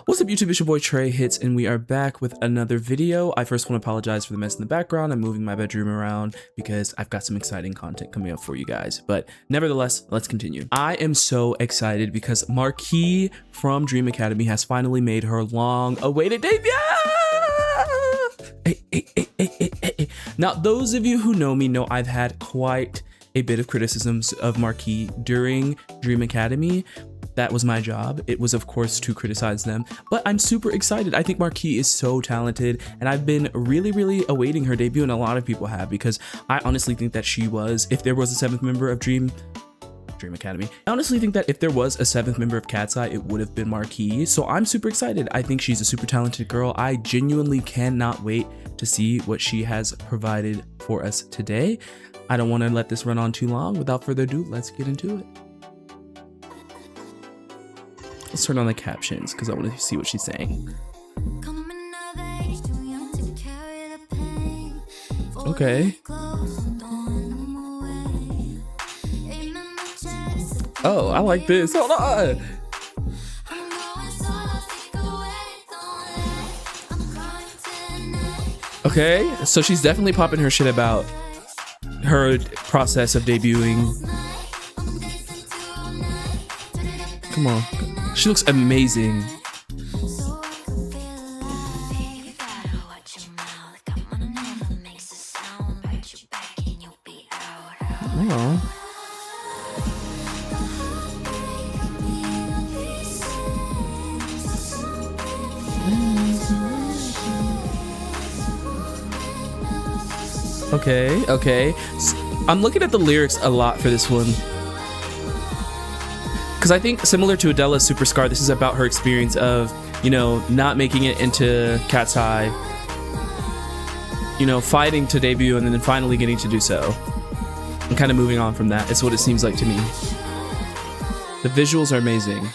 What's up YouTube, it's your boy Trey Hits, and we are back with another video. I first want to apologize for the mess in the background. I'm moving my bedroom around because I've got some exciting content coming up for you guys. But nevertheless, let's continue. I am so excited because Marquise from Dream Academy has finally made her long-awaited debut! Hey. Now, those of you who know me know I've had quite a bit of criticisms of Marquise during Dream Academy. That was my job. It was, of course, to criticize them, but I'm super excited. I think Marquise is so talented, and I've been really awaiting her debut, and a lot of people have, because I honestly think that she was, if there was a seventh member of Dream Academy, I honestly think that if there was a seventh member of Cat's Eye, it would have been Marquise. So I'm super excited. I think she's a super talented girl. I genuinely cannot wait to see what she has provided for us today. I don't want to let this run on too long. Without further ado, let's get into it. Let's turn on the captions because I want to see what she's saying. Okay. Oh, I like this. Hold on. Okay, so she's definitely popping her shit about her process of debuting. Come on. She looks amazing. Oh. Okay. I'm looking at the lyrics a lot for this one. Because I think similar to Adele's Super Scar, this is about her experience of, not making it into Cat's Eye, fighting to debut and then finally getting to do so. And kind of moving on from that. It's what it seems like to me. The visuals are amazing.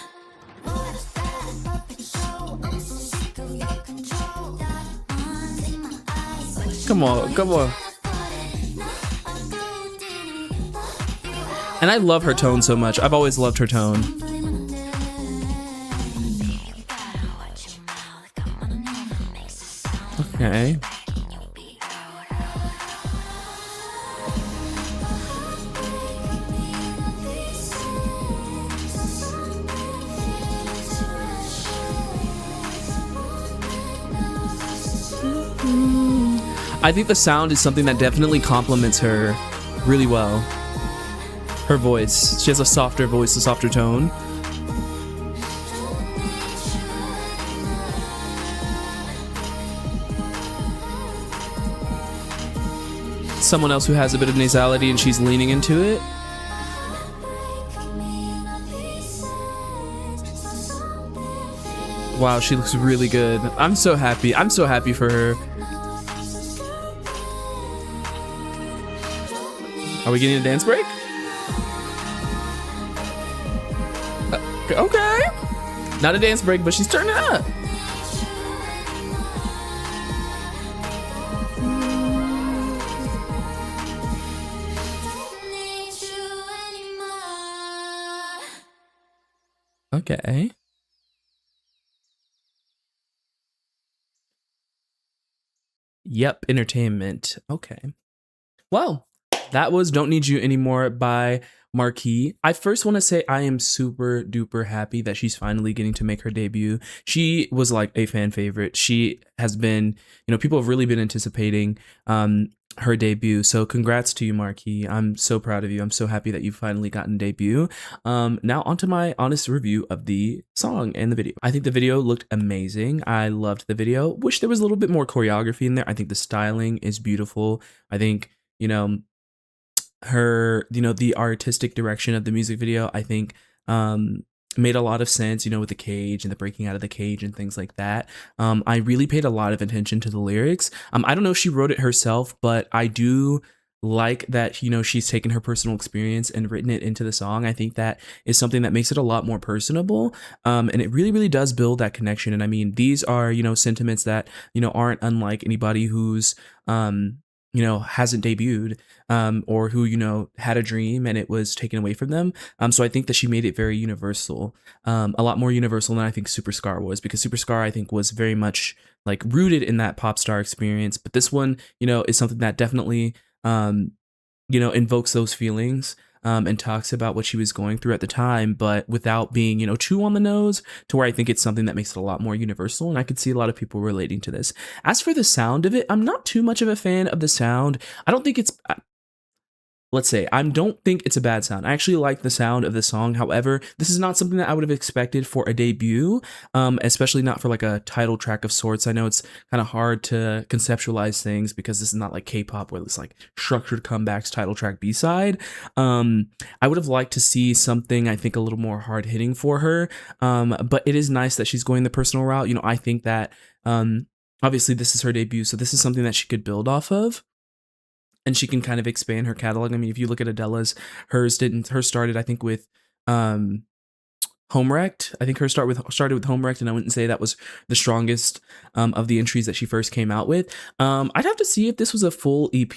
Come on. And I love her tone so much. I've always loved her tone. Okay. I think the sound is something that definitely complements her really well. Her voice. She has a softer voice, a softer tone. Someone else who has a bit of nasality and she's leaning into it. Wow, she looks really good. I'm so happy. I'm so happy for her. Are we getting a dance break? Okay. Not a dance break, but she's turning up. Okay. Yep, entertainment. Okay. Well, that was Don't Need You Anymore by Marquise. I first want to say I am super duper happy that she's finally getting to make her debut. She was like a fan favorite. She has been, people have really been anticipating her debut. So congrats to you, Marquise. I'm so proud of you. I'm so happy that you've finally gotten debut. Now onto my honest review of the song and the video. I think the video looked amazing. I loved the video. Wish there was a little bit more choreography in there. I think the styling is beautiful. I think, her, the artistic direction of the music video, I think, made a lot of sense, with the cage and the breaking out of the cage and things like that. I really paid a lot of attention to the lyrics. I don't know if she wrote it herself, but I do like that, she's taken her personal experience and written it into the song. I think that is something that makes it a lot more personable. And it really does build that connection. And I mean, these are, sentiments that, aren't unlike anybody who's, hasn't debuted, or who, had a dream and it was taken away from them. So I think that she made it very universal, a lot more universal than I think Superstar was, because Superstar, I think, was very much like rooted in that pop star experience. But this one, is something that definitely, invokes those feelings, and talks about what she was going through at the time, but without being, too on the nose, to where I think it's something that makes it a lot more universal. And I could see a lot of people relating to this. As for the sound of it, I'm not too much of a fan of the sound. I don't think it's, let's say, I don't think it's a bad sound. I actually like the sound of the song. However, this is not something that I would have expected for a debut, especially not for like a title track of sorts. I know it's kind of hard to conceptualize things because this is not like K-pop where it's like structured comebacks, title track, B-side. I would have liked to see something, I think, a little more hard hitting for her. But it is nice that she's going the personal route. I think that obviously this is her debut, so this is something that she could build off of. And she can kind of expand her catalog. I mean, if you look at Adele's, hers started, I think, with Home Wrecked. I think started with Home Wrecked, and I wouldn't say that was the strongest of the entries that she first came out with. I'd have to see if this was a full EP,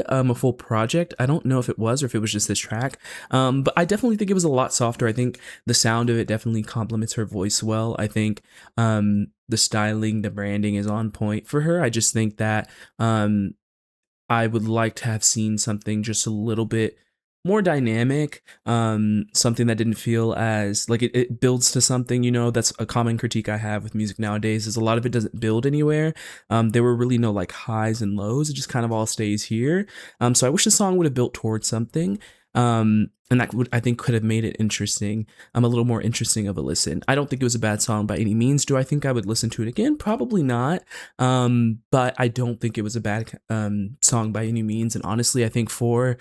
a full project. I don't know if it was, or if it was just this track. But I definitely think it was a lot softer. I think the sound of it definitely complements her voice well. I think the styling, the branding is on point for her. I just think that I would like to have seen something just a little bit more dynamic, something that didn't feel as like it builds to something. That's a common critique I have with music nowadays, is a lot of it doesn't build anywhere. There were really no like highs and lows. It just kind of all stays here. So I wish the song would have built towards something. And that I think could have made it interesting, a little more interesting of a listen. I don't think it was a bad song by any means. Do I think I would listen to it again? Probably not. But I don't think it was a bad song by any means. And honestly, I think for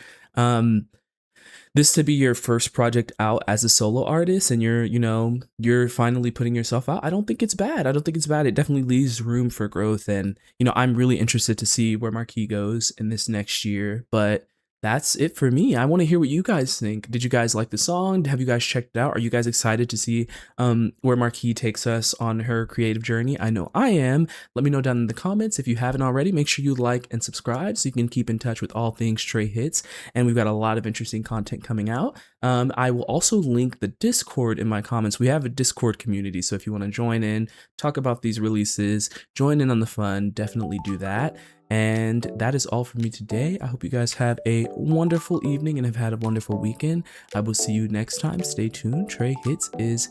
this to be your first project out as a solo artist, and you're finally putting yourself out, I don't think it's bad. It definitely leaves room for growth. And, I'm really interested to see where Marquise goes in this next year. But that's it for me. I want to hear what you guys think. Did you guys like the song? Have you guys checked it out? Are you guys excited to see where Marquise takes us on her creative journey? I know I am. Let me know down in the comments. If you haven't already, make sure you like and subscribe so you can keep in touch with all things Trey Hits. And we've got a lot of interesting content coming out. I will also link the Discord in my comments. We have a Discord community, so if you want to join in, talk about these releases, join in on the fun, definitely do that. And that is all for me today. I hope you guys have a wonderful evening and have had a wonderful weekend. I will see you next time. Stay tuned. Trey Hits is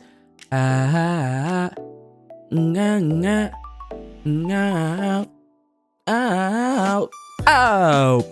out. Out.